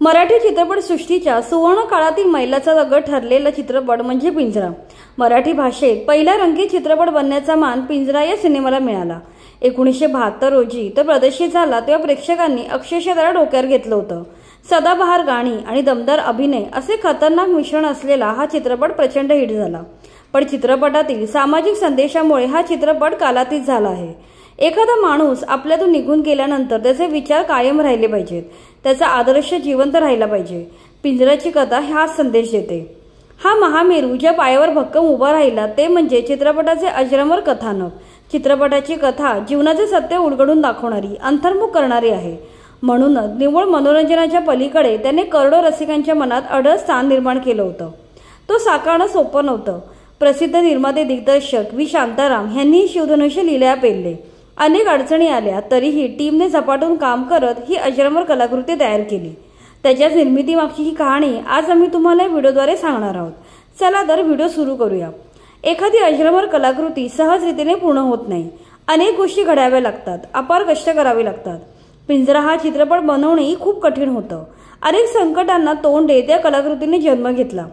मराठी चित्रपटसृष्टीच्या सुवर्ण काळातील मैलाचा दगड ठरलेला चित्रपट म्हणजे पिंजरा। मराठी भाषेत पहिला रंगीत चित्रपट बनण्याचा मान पिंजरा या सिनेमाला मिळाला। 1972 रोजी तो प्रदर्शित झाला तेव्हा प्रेक्षकांनी अक्षरशः त्याला डोक्यावर घेतलं होतं। सदाबहार गाणी आणि दमदार अभिनय असे खतरनाक मिश्रण असलेला हा चित्रपट प्रचंड हिट झाला। पण चित्रपटातील सामाजिक संदेशामुळे हा चित्रपट कालातीत झाला आहे। एखादा माणूस आपल्यातून निघून गेल्यानंतर त्याचे विचार कायम राहिले पाहिजेत, त्याचा आदर्श जिवंत राहिला पाहिजे। पिंजराची कथा हाच संदेश देते। हा महामेरू ज्या पायावर भक्कम उभा राहिला ते म्हणजे चित्रपटाचे अजरामर कथानक। चित्रपटाची कथा जीवनाचे सत्य उलगडून दाखवणारी, अंतर्मुख करणारी आहे। म्हणूनच निव्वळ मनोरंजनाच्या पलीकडे त्याने करोडो रसिकांच्या मनात अढळ स्थान निर्माण केलं होतं। तो साकारणं सोपं नव्हतं। प्रसिद्ध निर्माते दिग्दर्शक व्ही शांताराम यांनी शिवधनुष्य लिलया पेलले। अनेक अडचणी आल्या तरीही टीमने झपाटून काम करत ही अजरामर कलाकृती तयार केली। त्याच्या निर्मितीमागची ही कहाणी आज आम्ही तुम्हाला या व्हिडिओद्वारे सांगणार आहोत। चला तर व्हिडिओ सुरू करूया। एखादी अजरामर कलाकृती सहजरीतीने पूर्ण होत नाही। अनेक गोष्टी घडाव्या लागतात, अपार कष्ट करावे लागतात। पिंजरा हा चित्रपट बनवणेही खूप कठीण होतं। अनेक संकटांना तोंड देत या कलाकृतीने जन्म घेतला।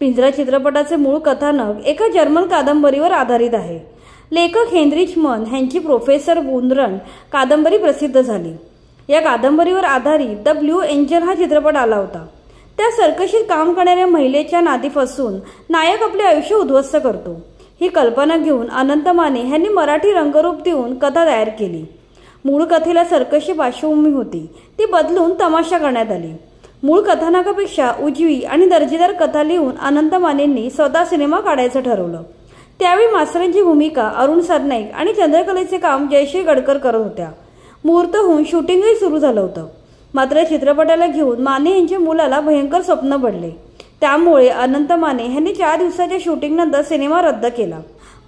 पिंजरा चित्रपटाचे मूळ कथानक एका जर्मन कादंबरीवर आधारित आहे। लेखक हेनरिच मन यांची प्रोफेसर वुंदरन कादंबरी प्रसिद्ध झाली। या कादंबरीवर आधारित द ब्लू एंजल हा चित्रपट आला होता। त्या सर्कशीत काम करणाऱ्या महिलेच्या नादी फसून नायक आपले आयुष्य उद्ध्वस्त करतो। ही कल्पना घेऊन अनंत माने यांनी मराठी रंगरूप देऊन कथा तयार केली। मूळ कथेला सर्कशी पार्श्वभूमी होती, ती बदलून तमाशा करण्यात आली। मूळ कथानकापेक्षा उजवी आणि दर्जेदार कथा लिहून अनंत मानेंनी स्वतः सिनेमा काढायचं ठरवलं। त्यावेळी मास्तरांची भूमिका अरुण सरनाईक आणि चंद्रकलेचे काम जयश्री गडकर करत होत्या। मुहूर्त होऊन शूटिंगही सुरू झालं होतं। मात्र चित्रपटाला घेऊन माने यांच्या मुलाला भयंकर स्वप्न पडले। त्यामुळे अनंत माने यांनी 4 दिवसाच्या शूटिंगनंतर सिनेमा रद्द केला।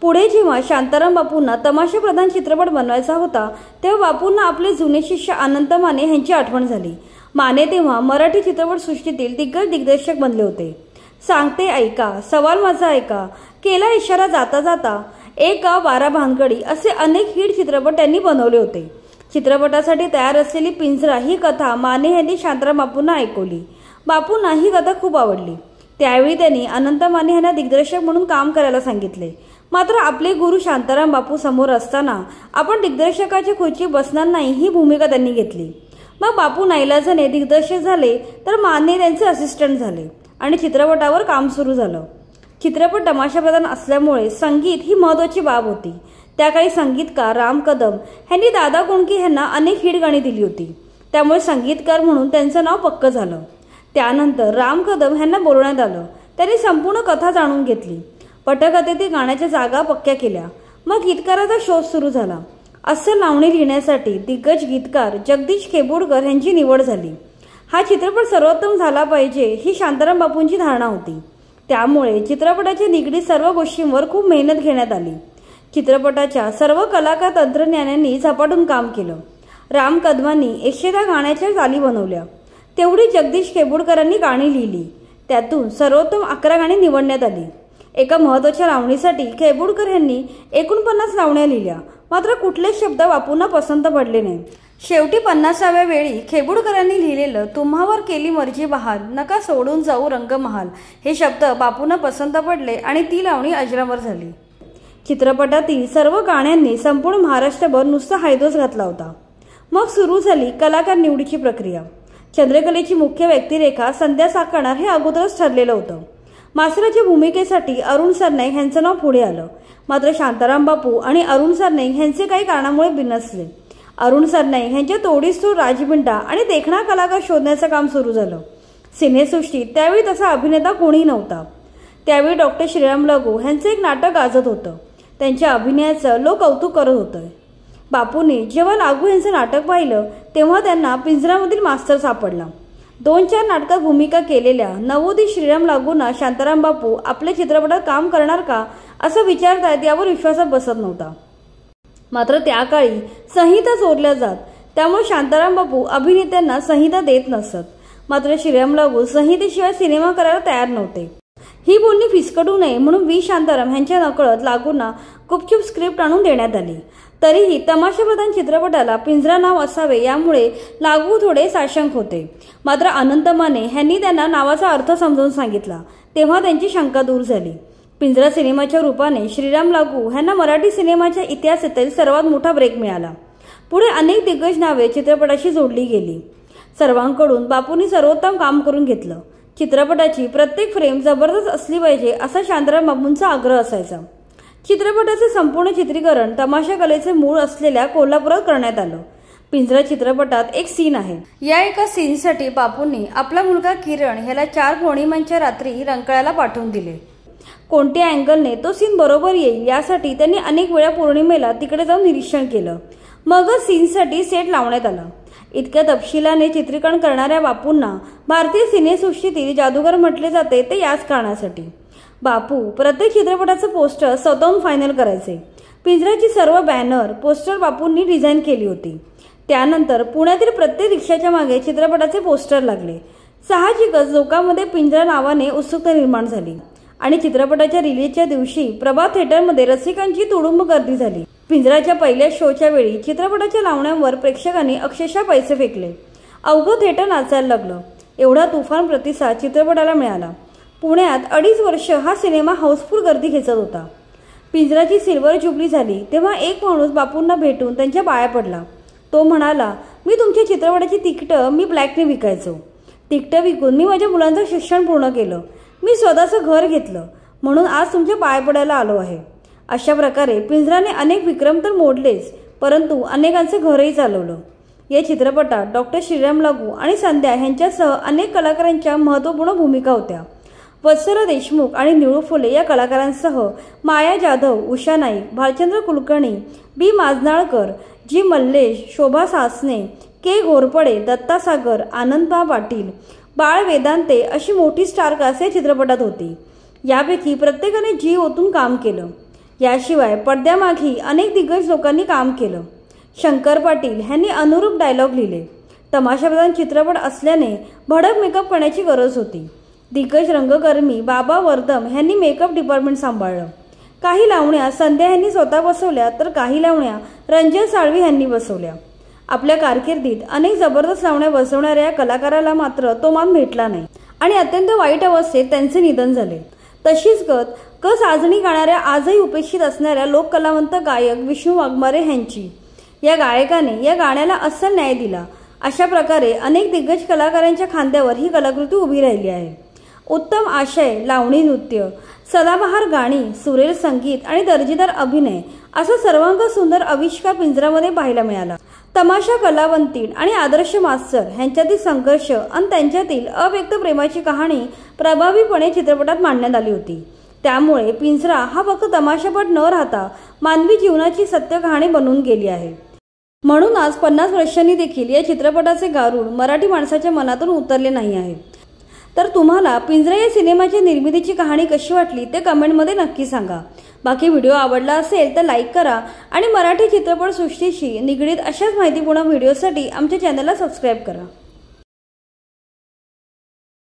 पुढे जेव्हा शांताराम बापूंना तमाशा प्रधान चित्रपट बनवायचा होता तेव्हा बापूंना आपले जुने शिष्य अनंत माने यांची आठवण झाली। माने तेव्हा मराठी चित्रपटसृष्टीतील दिग्गज दिग्दर्शक बनले होते। सांगते ऐका, सवाल माझा ऐका, केला इशारा जाता जाता, एक गाव 12 भानगडी असे अनेक हिट चित्रपट त्यांनी बनवले होते। चित्रपटासाठी तयार असलेली पिंजरा ही कथा माने यांनी शांताराम बापूंना ऐकवली। बापूंना ही कथा खूप आवडली। त्यावेळी त्यांनी अनंत माने यांना दिग्दर्शक म्हणून काम करायला सांगितले। मात्र आपले गुरु शांताराम बापू समोर असताना आपण दिग्दर्शकाच्या खुर्ची बसणार नाही ही भूमिका त्यांनी घेतली। मग बापू नाईलाजाने दिग्दर्शक झाले तर माने त्यांचे असिस्टंट झाले आणि चित्रपटावर काम सुरू झालं। चित्रपट तमाशाप्रधान असल्यामुळे संगीत ही महत्त्वाची बाब होती। त्या काळी संगीतकार राम कदम यांनी दादा कोंडके यांना अनेक हिट गाणी दिली होती, त्यामुळे संगीतकार म्हणून त्यांचं नाव पक्क झालं। त्यानंतर राम कदम यांना बोलवण्यात आलं। त्यांनी संपूर्ण कथा जाणून घेतली, पटकथेतील गाण्याच्या जागा पक्क्या केल्या। मग गीतकाराचा शोध सुरू झाला। अस्सल लावणी लिहिण्यासाठी दिग्गज गीतकार जगदीश खेबुडकर यांची निवड झाली। हा चित्रपट सर्वोत्तम झाला पाहिजे ही शांताराम बापूंची धारणा होती। त्यामुळे चित्रपटाच्या निगडीत सर्व गोष्टींवर खूप मेहनत घेण्यात आली। चित्रपटाच्या सर्व कलाकार तंत्रज्ञानांनी झपाटून काम केलं। राम कदमांनी 110 गाण्याच्या चाली बनवल्या। तेवढी जगदीश खेबुडकरांनी गाणी लिहिली। त्यातून सर्वोत्तम 11 गाणी निवडण्यात आली। एका महत्त्वाच्या लावणीसाठी खेबुडकर यांनी 49 लावण्या लिहिल्या। मात्र कुठलेच शब्द बापूंना पसंत पडले नाही। शेवटी 50व्या वेळी खेबुडकरांनी लिहिलेलं तुम्हावर केली मर्जी बहाल, नका सोडून जाऊ रंगमहाल हे शब्द बापूंना पसंत पडले आणि ती लावणी अजरामर झाली। चित्रपटातील सर्व गाण्यांनी संपूर्ण महाराष्ट्रभर नुसता हायदोस घातला होता। मग सुरू झाली कलाकार निवडीची प्रक्रिया। चंद्रकलेची मुख्य व्यक्तिरेखा संध्या साकारणार हे अगोदरच ठरलेलं होतं। मास्तराच्या भूमिकेसाठी अरुण सरनाईक यांचं नाव पुढे आलं। मात्र शांताराम बापू आणि अरुण सरनाईक यांचे काही कारणामुळे बिनसले। अरुण सरनाईक यांच्या तोडीसतोड राजबिंडा आणि देखणा कलाकार शोधण्याचं काम सुरू झालं। सिनेसृष्टीत त्यावेळी तसा अभिनेता कोणी नव्हता। त्यावेळी डॉक्टर श्रीराम लागू यांचं एक नाटक गाजत होतं। त्यांच्या अभिनयाचं लोक कौतुक करत होते। बापूंनी जेव्हा लागू यांचं नाटक पाहिलं तेव्हा त्यांना पिंजरामधील मास्तर सापडला। 2-4 नाटकात भूमिका केलेल्या नवोदित श्रीराम लागूंना शांताराम बापू आपल्या चित्रपटात काम करणार का असं विचारतायत यावर विश्वासात बसत नव्हता। मात्र त्या काळी संहिता चोरल्या जात, त्यामुळे शांताराम बापू अभिनेत्यांना संहिता देत नसत। मात्र श्रीराम लागू संहितेशिवाय सिनेमा करायला तयार नव्हते। ही बोलणी फिसकटू नये म्हणून व्ही शांताराम यांच्या नकळत लागूंना गुपचूप स्क्रिप्ट आणून देण्यात आली। तरीही तमाशाप्रधान चित्रपटाला पिंजरा नाव असावे यामुळे लागू थोडे साशंक होते। मात्र अनंत माने यांनी त्यांना नावाचा अर्थ समजावून सांगितला तेव्हा त्यांची शंका दूर झाली। पिंजरा सिनेमाच्या रूपाने श्रीराम लागू यांना मराठी सिनेमाच्या इतिहासातील सर्वात मोठा ब्रेक मिळाला। पुढे अनेक दिग्गज नावे चित्रपटाशी जोडली गेली। सर्वांकडून बापूंनी सर्वोत्तम काम करून घेतलं। चित्रपटाची प्रत्येक फ्रेम जबरदस्त असली पाहिजे असा शांताराम बापूंचा आग्रह असायचा। चित्रपटाचे संपूर्ण चित्रीकरण तमाशा कलेचे मूळ असलेल्या कोल्हापुरात करण्यात आलं। पिंजरा चित्रपटात एक सीन आहे। या एका सीनसाठी बापूंनी आपला मुलगा किरण ह्याला 4 पौर्णिमांच्या रात्री रंकाळ्याला पाठवून दिले। कोणत्या अँगलने तो सीन बरोबर येईल यासाठी त्यांनी अनेक वेळा पौर्णिमेला तिकडे जाऊन निरीक्षण केलं। मगच सीनसाठी सेट लावण्यात आला। इतक्या तपशिलाने चित्रीकरण करणाऱ्या बापूंना भारतीय सिनेसृष्टीतील जादूगार म्हटले जाते ते याच कारणासाठी। बापू प्रत्येक चित्रपटाचं पोस्टर स्वतःहून फायनल करायचे। पिंजराची सर्व बॅनर पोस्टर बापूंनी डिझाईन केली होती। त्यानंतर पुण्यातील प्रत्येक रिक्षाच्या मागे चित्रपटाचे पोस्टर लागले। साहजिकच लोकांमध्ये पिंजरा नावाने उत्सुकता निर्माण झाली आणि चित्रपटाच्या रिलीजच्या दिवशी प्रभात थिएटरमध्ये रसिकांची तुडुंब गर्दी झाली। पिंजराच्या पहिल्या शोच्या वेळी चित्रपटाच्या लावण्यांवर प्रेक्षकांनी अक्षरशः पैसे फेकले। अवघं थिएटर नाचायला लागलं। एवढा तुफान प्रतिसाद चित्रपटाला मिळाला। पुण्यात 2.5 वर्ष हा सिनेमा हाऊसफुल गर्दी खेचत होता। पिंजराची सिल्वर जुबली झाली तेव्हा एक माणूस बापूंना भेटून त्यांच्या पाया पडला। तो म्हणाला, मी तुमच्या चित्रपटाची तिकीटं मी ब्लॅकने विकायचो। तिकीटं विकून मी माझ्या मुलांचं शिक्षण पूर्ण केलं। मी स्वतःचं घर घेतलं म्हणून आज तुमच्या पाया पडायला आलो आहे। अशा प्रकारे पिंजराने अनेक विक्रम तर मोडलेच परंतु अनेकांचं घरही चालवलं। या चित्रपटात डॉक्टर श्रीराम लागू आणि संध्या यांच्यासह अनेक कलाकारांच्या महत्त्वपूर्ण भूमिका होत्या। वत्सला देशमुख आणि निळू फुले या कलाकारांसह माया जाधव, उषा नाईक, भालचंद्र कुलकर्णी, बी माजनाळकर, जी मल्लेश, शोभा सासने, के घोरपडे, दत्ता सागर, आनंदबा पाटील, बाळ वेदांते अशी मोठी स्टार कास्ट या चित्रपटात होती। यापैकी प्रत्येकाने जीव ओतून काम केलं। याशिवाय पडद्यामागही अनेक दिग्गज लोकांनी काम केलं। शंकर पाटील यांनी अनुरूप डायलॉग लिहिले। तमाशाप्रधान चित्रपट असल्याने भडक मेकअप करण्याची गरज होती। दिग्गज रंगकर्मी बाबा वर्दम यांनी मेकअप डिपार्टमेंट सांभाळलं। काही लावण्या संध्या यांनी स्वतः बसवल्या तर काही लावण्या रंजन साळवी यांनी बसवल्या। आपल्या कारकिर्दीत अनेक जबरदस्त लावण्या बसवणाऱ्या कलाकाराला मात्र तो मान भेटला नाही आणि अत्यंत वाईट अवस्थेत त्यांचे निधन झाले। तशीच गत साजणी गाणाऱ्या आजही उपेक्षित असणाऱ्या लोककलावंत गायक विष्णू वाघमारे यांची। या गायकाने या गाण्याला अस्सल न्याय दिला। अशा प्रकारे अनेक दिग्गज कलाकारांच्या खांद्यावर ही कलाकृती उभी राहिली आहे। उत्तम आशय, लावणी नृत्य, सदाबहार गाणी, सुरेल संगीत आणि दर्जेदार अभिनय असा सर्वांग सुंदर आविष्कार पिंजरामध्ये पाहायला मिळाला। तमाशा कलावंतीण आणि आदर्श मास्तर यांच्यातील संघर्ष आणि त्यांच्यातील अव्यक्त प्रेमाची कहाणी प्रभावीपणे चित्रपटात मांडण्यात आली होती। त्यामुळे पिंजरा हा फक्त तमाशापट न राहता मानवी जीवनाची सत्य कहाणी बनून गेली आहे। म्हणून आज 50 वर्षांनी देखील या चित्रपटाचे गारुड मराठी माणसाच्या मनातून उतरले नाही आहे। तर तुम्हाला पिंजरा या सिनेमाच्या निर्मितीची कहाणी कशी वाटली ते कमेंटमध्ये नक्की सांगा। बाकी व्हिडिओ आवडला असेल तर लाईक करा आणि मराठी चित्रपट सृष्टीशी निगडीत अशाच माहितीपूर्ण व्हिडिओसाठी आमच्या चॅनलला सबस्क्राईब करा।